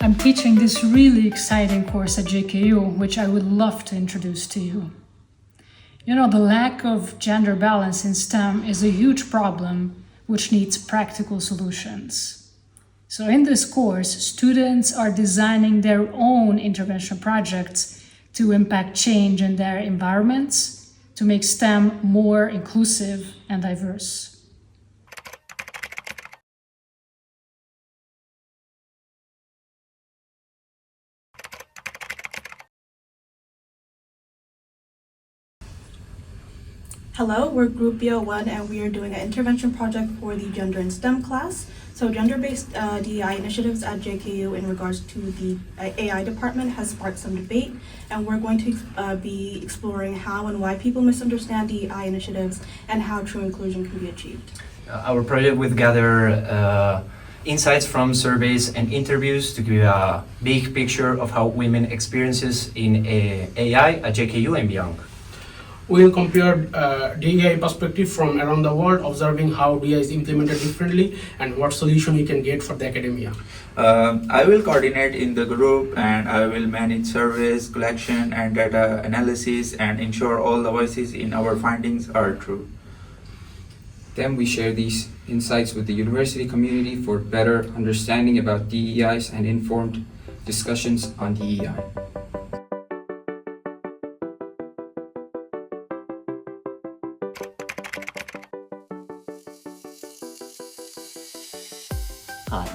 I'm teaching this really exciting course at JKU, which I would love to introduce to you. You know, the lack of gender balance in STEM is a huge problem which needs practical solutions. So in this course, students are designing their own intervention projects to impact change in their environments, to make STEM more inclusive and diverse. Hello, we're Group BO1 and we are doing an intervention project for the Gender in STEM class. So gender-based DEI initiatives at JKU in regards to the AI department has sparked some debate, and we're going to be exploring how and why people misunderstand DEI initiatives and how true inclusion can be achieved. Our project will gather insights from surveys and interviews to give a big picture of how women experiences in AI at JKU and beyond. We will compare DEI perspective from around the world, observing how DEI is implemented differently and what solution we can get for the academia. I will coordinate in the group and I will manage surveys, collection and data analysis and ensure all the voices in our findings are true. Then we share these insights with the university community for better understanding about DEIs and informed discussions on DEI. Hi,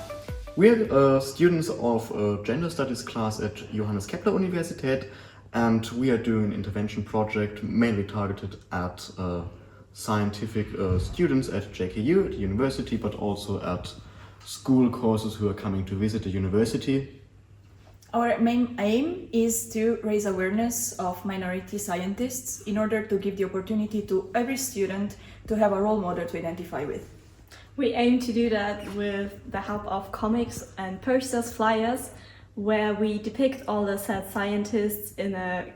we're students of a gender studies class at Johannes Kepler Universität, and we are doing an intervention project mainly targeted at scientific students at JKU, at the university, but also at school courses who are coming to visit the university. Our main aim is to raise awareness of minority scientists in order to give the opportunity to every student to have a role model to identify with. We aim to do that with the help of comics and posters, flyers, where we depict all the sad scientists in a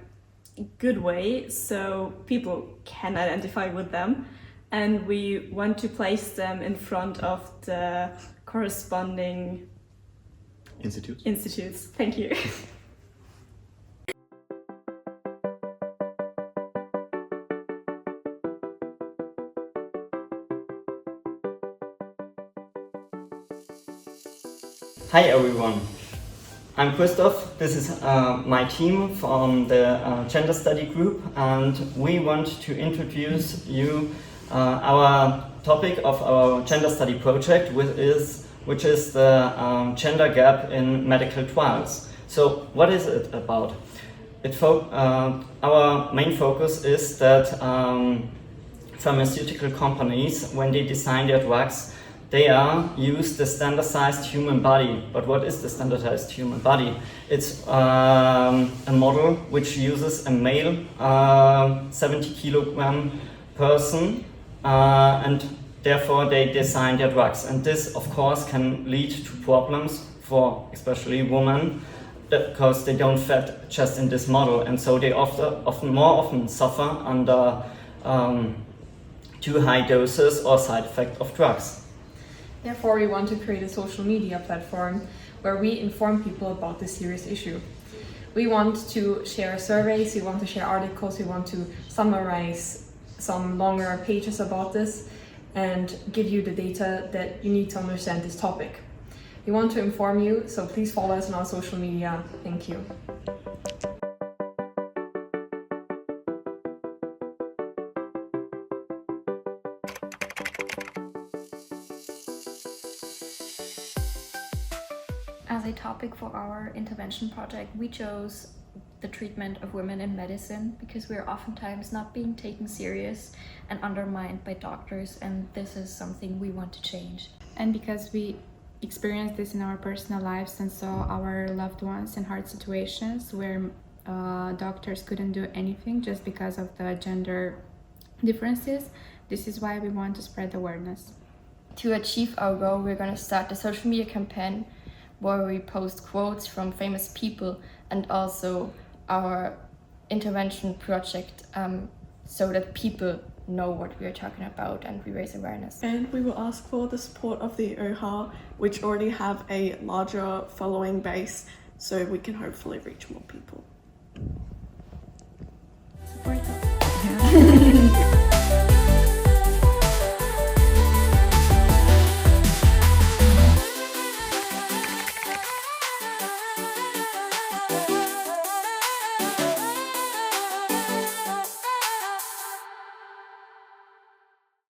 good way so people can identify with them, and we want to place them in front of the corresponding institutes. Thank you. Hi everyone, I'm Christoph. This is my team from the Gender Study Group, and we want to introduce you our topic of our Gender Study project, which is the gender gap in medical trials. So what is it about? Our main focus is that pharmaceutical companies, when they design their drugs, they use the standardized human body. But what is the standardized human body? It's a model which uses a male 70 kilogram person, and therefore they design their drugs. And this, of course, can lead to problems for especially women, because they don't fit just in this model, and so they more often suffer under too high doses or side effect of drugs. Therefore, we want to create a social media platform where we inform people about this serious issue. We want to share surveys, we want to share articles, we want to summarize some longer pages about this and give you the data that you need to understand this topic. We want to inform you, so please follow us on our social media. Thank you. As a topic for our intervention project, we chose the treatment of women in medicine because we're oftentimes not being taken serious and undermined by doctors, and this is something we want to change. And because we experienced this in our personal lives and saw our loved ones in hard situations where doctors couldn't do anything just because of the gender differences, this is why we want to spread awareness. To achieve our goal, we're going to start a social media campaign where we post quotes from famous people and also our intervention project so that people know what we are talking about and we raise awareness. And we will ask for the support of the OHA, which already have a larger following base, so we can hopefully reach more people. Support